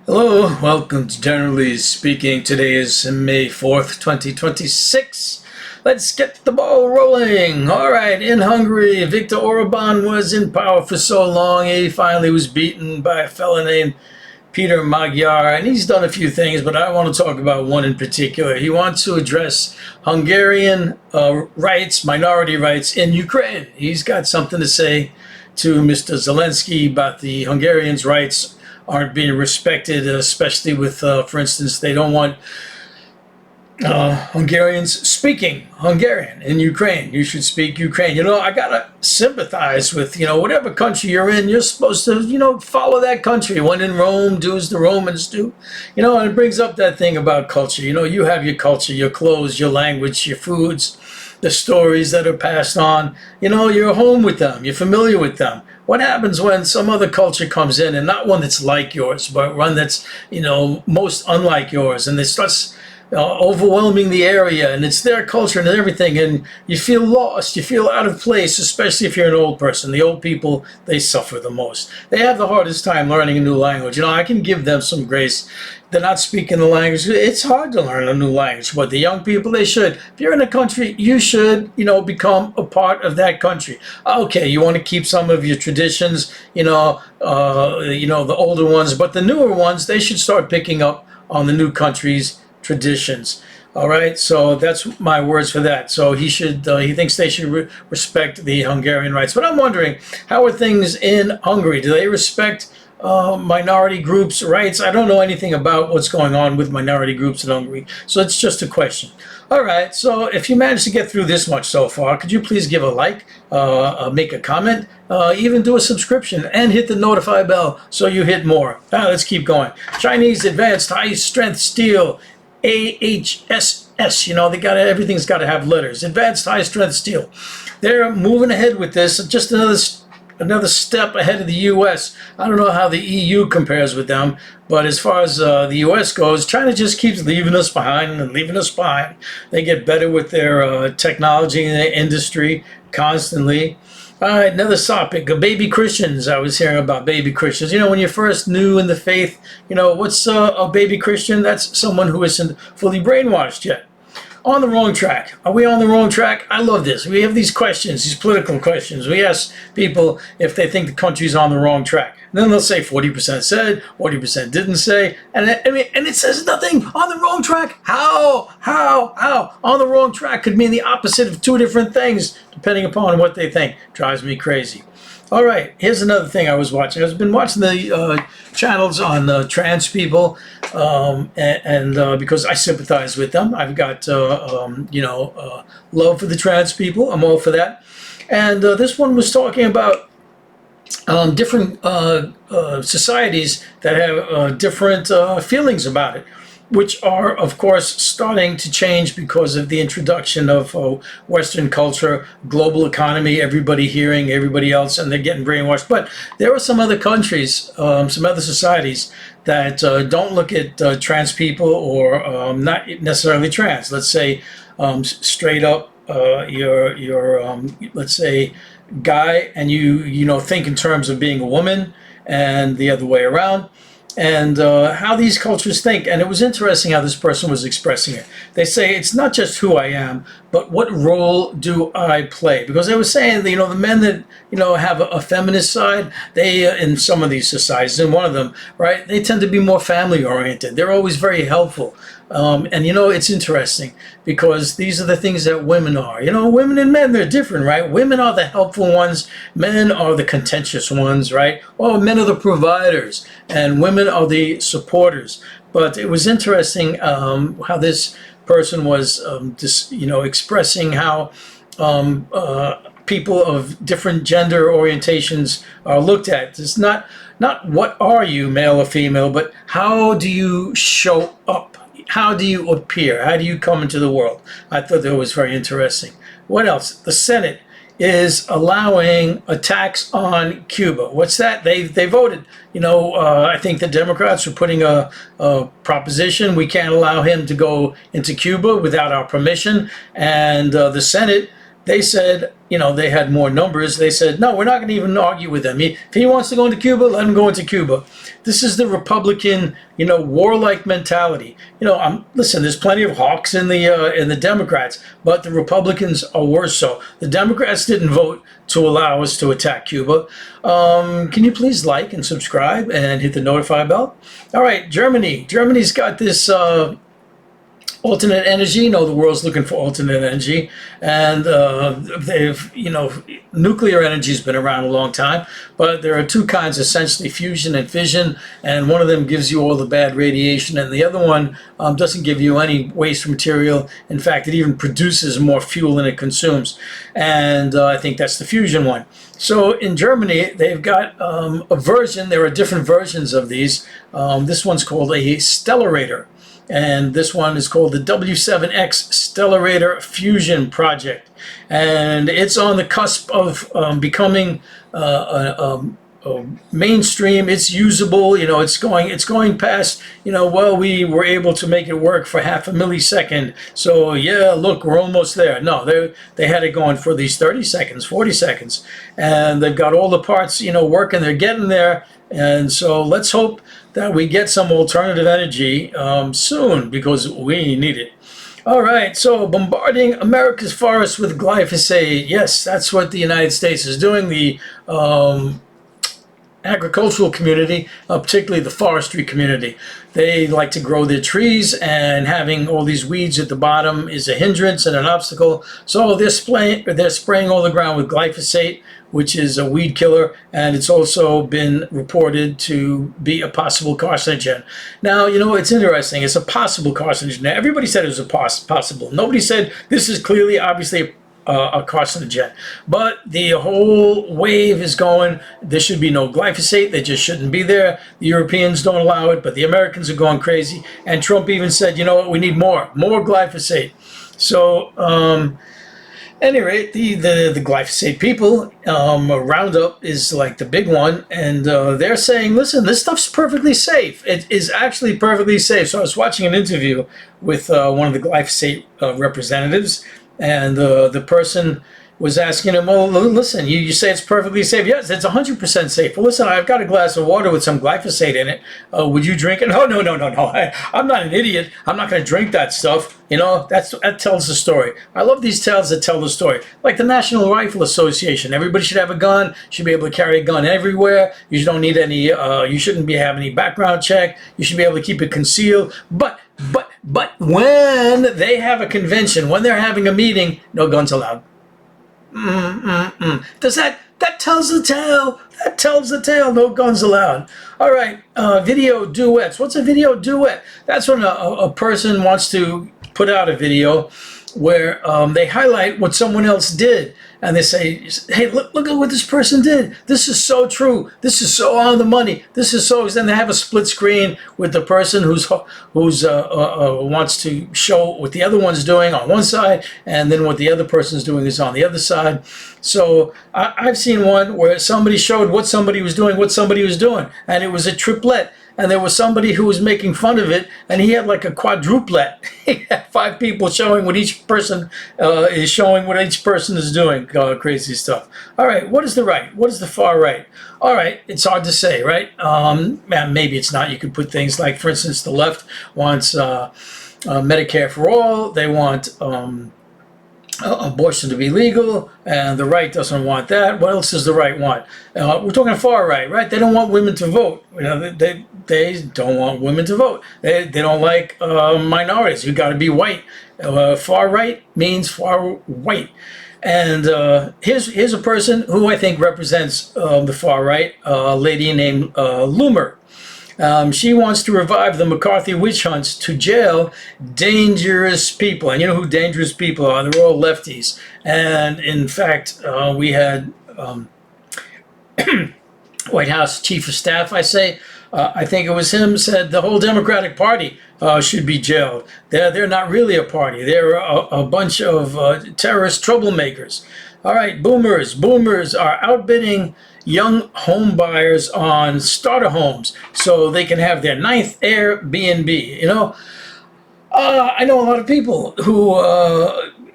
Hello, welcome to Generally Speaking. Today is May 4th, 2026. Let's get the ball rolling. All right, in Hungary, Viktor Orban was in power for so long, he finally was beaten by a fellow named Peter Magyar, and he's done a few things, but I want to talk about one in particular. He wants to address Hungarian rights, minority rights in Ukraine. He's got something to say to Mr. Zelensky about the Hungarians' rights aren't being respected, especially with, for instance, they don't want Hungarians speaking Hungarian in Ukraine. You should speak Ukraine. I gotta sympathize with, whatever country you're in, you're supposed to, follow that country. When in Rome, do as the Romans do. And it brings up that thing about culture. You have your culture, your clothes, your language, your foods, the stories that are passed on. You're home with them, you're familiar with them. What happens when some other culture comes in, and not one that's like yours, but one that's, most unlike yours, and it starts overwhelming the area, and it's their culture and everything, and you feel lost, you feel out of place, especially if you're an old person. The old people, they suffer the most. They have the hardest time learning a new language. I can give them some grace. They're not speaking the language. It's hard to learn a new language, but the young people, they should. If you're in a country, you should, become a part of that country. Okay, you want to keep some of your traditions, the older ones, but the newer ones, they should start picking up on the new country's traditions. All right, so that's my words for that. So he thinks they should respect the Hungarian rights. But I'm wondering, how are things in Hungary? Do they respect minority groups' rights? I don't know anything about what's going on with minority groups in Hungary, so it's just a question. All right, so if you managed to get through this much so far, could you please give a like, make a comment, even do a subscription, and hit the notify bell so you hit more. Let's keep going. Chinese Advanced High Strength Steel, AHSS, everything's got to have letters. Advanced High Strength Steel. They're moving ahead with this. Just another step ahead of the U.S. I don't know how the EU compares with them, but as far as the U.S. goes, China just keeps leaving us behind and leaving us behind. They get better with their technology and their industry constantly. All right, another topic, baby Christians. I was hearing about baby Christians. When you're first new in the faith, what's a baby Christian? That's someone who isn't fully brainwashed yet. On the wrong track. Are we on the wrong track? I love this. We have these questions, these political questions. We ask people if they think the country's on the wrong track. And then they'll say 40% said, 40% didn't say. And it says nothing. On the wrong track. How? On the wrong track could mean the opposite of two different things, depending upon what they think. Drives me crazy. All right, here's another thing I was watching. I've been watching the channels on trans people, and because I sympathize with them, I've got love for the trans people. I'm all for that. And this one was talking about different societies that have different feelings about it, which are, of course, starting to change because of the introduction of Western culture, global economy, everybody hearing everybody else, and they're getting brainwashed. But there are some other countries, some other societies that don't look at trans people, or not necessarily trans. Let's say straight up, you're let's say guy, and you think in terms of being a woman, and the other way around. And how these cultures think. And it was interesting how this person was expressing it. They say, it's not just who I am, but what role do I play? Because they were saying, the men that, have a feminist side, they, in some of these societies, in one of them, right, they tend to be more family oriented. They're always very helpful. And it's interesting because these are the things that women are. Women and men, they're different, right? Women are the helpful ones. Men are the contentious ones, right? Or men are the providers, and women are the supporters. But it was interesting how this person was expressing how people of different gender orientations are looked at. It's not what are you, male or female, but how do you show up? How do you appear? How do you come into the world? I thought that was very interesting. What else? The Senate is allowing attacks on Cuba. What's that? They voted. I think the Democrats are putting a proposition. We can't allow him to go into Cuba without our permission. And the Senate they said, you know, they had more numbers. They said, no, we're not going to even argue with them. If he wants to go into Cuba, let him go into Cuba. This is the Republican, you know, warlike mentality. You know, listen, there's plenty of hawks in the Democrats, but the Republicans are worse so. The Democrats didn't vote to allow us to attack Cuba. Can you please like and subscribe and hit the notify bell? All right, Germany. Germany's got this alternate energy. You know, the world's looking for alternate energy, and they've, you know, nuclear energy's been around a long time, but there are two kinds, essentially fusion and fission, and one of them gives you all the bad radiation, and the other one doesn't give you any waste material. In fact, it even produces more fuel than it consumes, and I think that's the fusion one. So in Germany, they've got a version. There are different versions of these. This one's called a stellarator. And this one is called the W7X Stellarator Fusion Project, and it's on the cusp of becoming mainstream. It's usable. You know, it's going past. You know, well, we were able to make it work for half a millisecond. So yeah, look, we're almost there. No, they had it going for these 30 seconds, 40 seconds, and they've got all the parts, you know, working. They're getting there, and so let's hope that we get some alternative energy soon, because we need it. All right, so bombarding America's forests with glyphosate. Yes, that's what the United States is doing. The agricultural community, particularly the forestry community, they like to grow their trees, and having all these weeds at the bottom is a hindrance and an obstacle. So they're spraying all the ground with glyphosate, which is a weed killer, and it's also been reported to be a possible carcinogen. Now, you know, it's interesting. It's a possible carcinogen. Now, everybody said it was a possible. Nobody said this is clearly, obviously, a carcinogen. But the whole wave is going, there should be no glyphosate. They just shouldn't be there. The Europeans don't allow it, but the Americans are going crazy. And Trump even said, you know what, we need more glyphosate. So, at any rate, the glyphosate people, Roundup is like the big one, and they're saying, listen, this stuff's perfectly safe. It is actually perfectly safe. So I was watching an interview with one of the glyphosate representatives, and the person was asking him, well, listen, you say it's perfectly safe. Yes, it's 100% safe. Well, listen, I've got a glass of water with some glyphosate in it. Would you drink it? No. I'm not an idiot. I'm not going to drink that stuff. You know, that tells the story. I love these tales that tell the story. Like the National Rifle Association. Everybody should have a gun. Should be able to carry a gun everywhere. You don't need any, you shouldn't be having any background check. You should be able to keep it concealed. But when they have a convention, when they're having a meeting, no guns allowed. Does that tells the tale? That tells the tale. No guns allowed. All right, video duets. What's a video duet? That's when a person wants to put out a video where they highlight what someone else did, and they say, hey, look at what this person did. This is so true. This is so on the money. This is so. Then they have a split screen with the person who's wants to show what the other one's doing on one side, and then what the other person's doing is on the other side. So I've seen one where somebody showed what somebody was doing, and it was a triplet. And there was somebody who was making fun of it, and he had like a quadruplet. He had 5 people showing what each person is doing. Crazy stuff. All right, what is the right? What is the far right? All right, it's hard to say, right? Maybe it's not. You could put things like, for instance, the left wants Medicare for all. They want abortion to be legal, and the right doesn't want that. What else does the right want? We're talking far right, right? They don't want women to vote. You know, they don't want women to vote. They don't like minorities. You got to be white. Far right means far white. And here's a person who I think represents the far right, a lady named Loomer. She wants to revive the McCarthy witch hunts to jail dangerous people. And you know who dangerous people are? They're all lefties. And in fact, we had White House Chief of Staff, I think it was him, said the whole Democratic Party should be jailed. They're not really a party. They're a bunch of terrorist troublemakers. All right, boomers. Boomers are outbidding young home buyers on starter homes so they can have their 9th Airbnb. You know, I know a lot of people who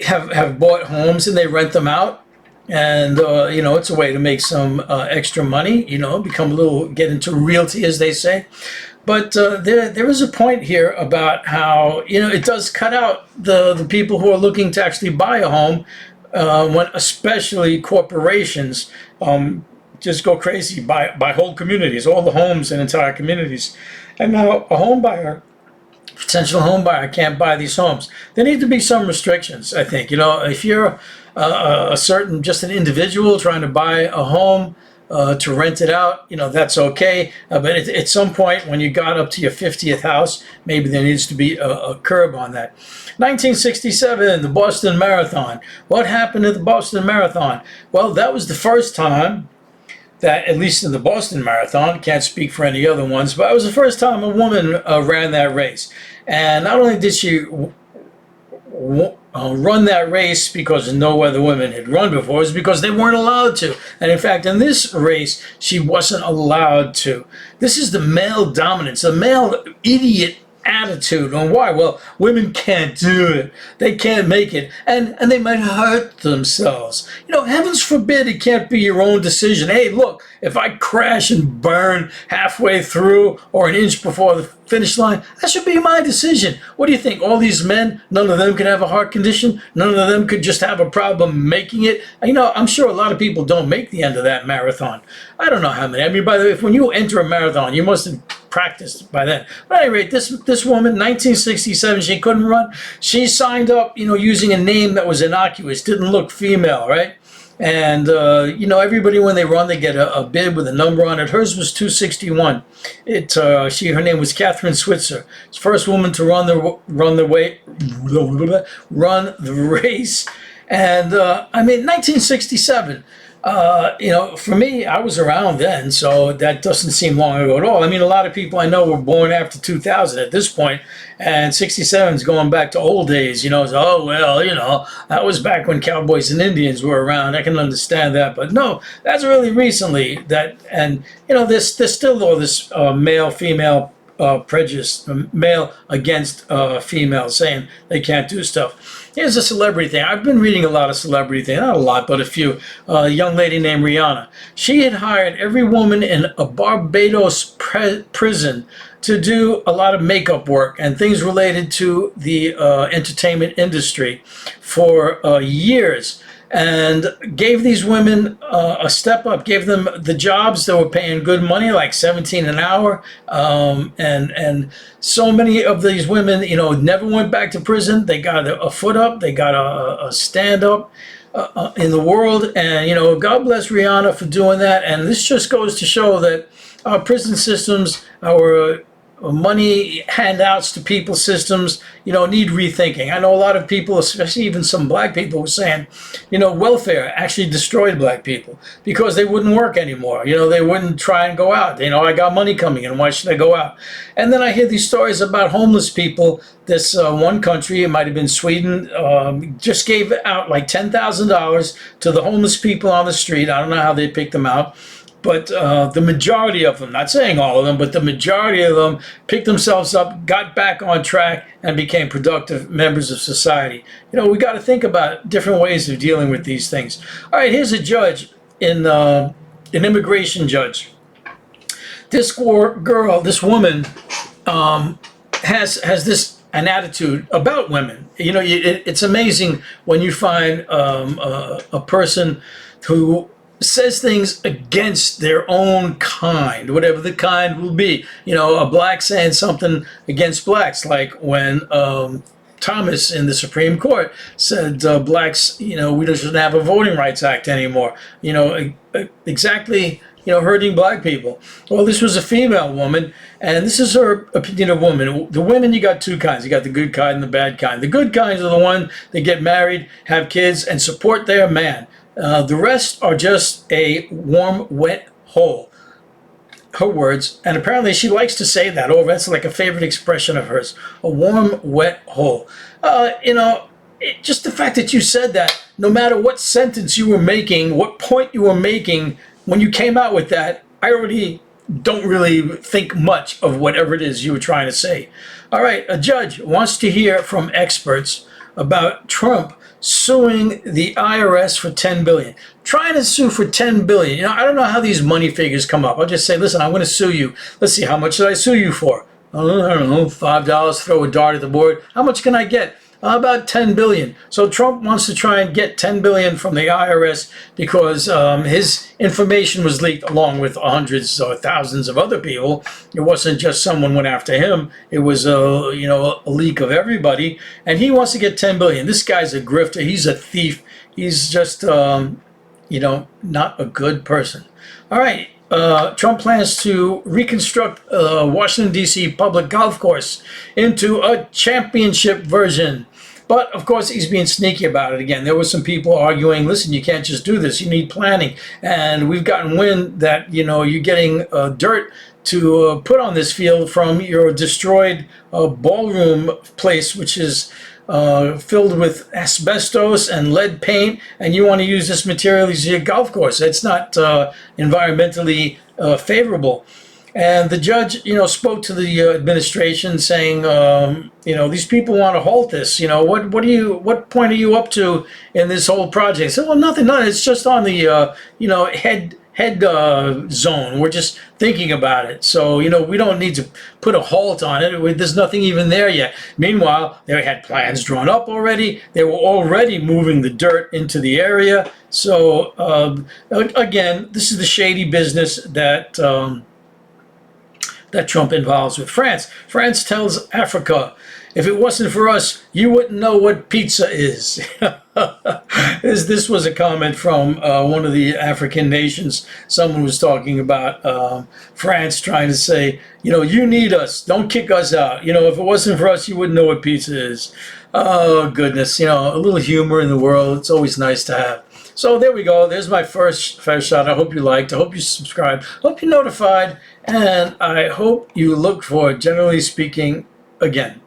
have bought homes and they rent them out. And, it's a way to make some extra money, become a little, get into realty, as they say. But there is a point here about how, it does cut out the people who are looking to actually buy a home, when especially corporations just go crazy, buy whole communities, all the homes and entire communities. And now a home buyer, potential home buyer, can't buy these homes. There need to be some restrictions, I think. If you're a certain, just an individual trying to buy a home to rent it out, that's okay. But at some point, when you got up to your 50th house, maybe there needs to be a curb on that. 1967, the Boston Marathon. What happened at the Boston Marathon? Well, that was the first time that, at least in the Boston Marathon, can't speak for any other ones, but it was the first time a woman ran that race. And not only did she run that race because no other women had run before, it was because they weren't allowed to. And in fact, in this race, she wasn't allowed to. This is the male dominance, the male idiot attitude on why. Well, women can't do it. They can't make it. And they might hurt themselves. Heavens forbid it can't be your own decision. Hey, look, if I crash and burn halfway through or an inch before the finish line, that should be my decision. What do you think? All these men, none of them could have a heart condition? None of them could just have a problem making it? I'm sure a lot of people don't make the end of that marathon. I don't know how many. I mean, by the way, if when you enter a marathon, you must have practiced by then. But at any rate, this woman, 1967, she couldn't run. She signed up, using a name that was innocuous, didn't look female, right? And, everybody, when they run, they get a bib with a number on it. Hers was 261. Her name was Catherine Switzer. She's the first woman to run the race. And, 1967. For me, I was around then, so that doesn't seem long ago at all. A lot of people I know were born after 2000 at this point, and 67 is going back to old days. That was back when cowboys and Indians were around. I can understand that, but no, that's really recently. There's still all this male-female prejudice, male against female, saying they can't do stuff. Here's a celebrity thing. I've been reading a lot of celebrity things, not a lot, but a few. A young lady named Rihanna. She had hired every woman in a Barbados prison to do a lot of makeup work and things related to the entertainment industry for years, and gave these women a step up, gave them the jobs that were paying good money, like 17 an hour. And so many of these women, never went back to prison. They got a foot up, they got a stand up in the world. And, God bless Rihanna for doing that. And this just goes to show that our prison systems, our money handouts to people systems, need rethinking. I know a lot of people, especially even some black people, were saying, welfare actually destroyed black people because they wouldn't work anymore. They wouldn't try and go out. I got money coming in. Why should I go out? And then I hear these stories about homeless people. This one country, it might have been Sweden, just gave out like $10,000 to the homeless people on the street. I don't know how they picked them out. But the majority of them, not saying all of them, but the majority of them picked themselves up, got back on track, and became productive members of society. We got to think about different ways of dealing with these things. All right, here's a judge, an immigration judge. This girl, this woman, has an attitude about women. It's amazing when you find a person who says things against their own kind, whatever the kind will be. A black saying something against blacks, like when Thomas in the Supreme Court said blacks, we shouldn't have a Voting Rights Act anymore. Exactly, hurting black people. Well, this was a female woman, and this is her opinion of women. The women, you got two kinds. You got the good kind and the bad kind. The good kinds are the one that get married, have kids, and support their man. The rest are just a warm, wet hole. Her words, and apparently she likes to say that over. That's like a favorite expression of hers. A warm, wet hole. Just the fact that you said that, no matter what sentence you were making, what point you were making, when you came out with that, I already don't really think much of whatever it is you were trying to say. All right, a judge wants to hear from experts about Trump suing the IRS for 10 billion. Trying to sue for 10 billion. You know, I don't know how these money figures come up. I'll just say, listen, I'm going to sue you. Let's see, how much should I sue you for? I don't know, $5, throw a dart at the board. How much can I get? About 10 billion. So Trump wants to try and get 10 billion from the IRS because his information was leaked along with hundreds or thousands of other people. It wasn't just someone went after him. It was a leak of everybody, and he wants to get 10 billion. This guy's a grifter. He's a thief. He's just not a good person. All right. Trump plans to reconstruct Washington, D.C. public golf course into a championship version. But, of course, he's being sneaky about it again. There were some people arguing, listen, you can't just do this. You need planning. And we've gotten wind that, you're getting dirt to put on this field from your destroyed ballroom place, which is filled with asbestos and lead paint, and you want to use this material as your golf course. It's not environmentally favorable. And the judge, spoke to the administration saying, these people want to halt this. What point are you up to in this whole project? I said, well, nothing. It's just on the, head zone. We're just thinking about it. So, we don't need to put a halt on it. There's nothing even there yet. Meanwhile, they had plans drawn up already. They were already moving the dirt into the area. So, again, this is the shady business that Trump involves with France. France tells Africa, if it wasn't for us, you wouldn't know what pizza is. This was a comment from one of the African nations. Someone was talking about France trying to say, you need us. Don't kick us out. If it wasn't for us, you wouldn't know what pizza is. Oh, goodness. A little humor in the world. It's always nice to have. So there we go. There's my first fair shot. I hope you liked. I hope you subscribed. I hope you're notified. And I hope you look for Generally Speaking again.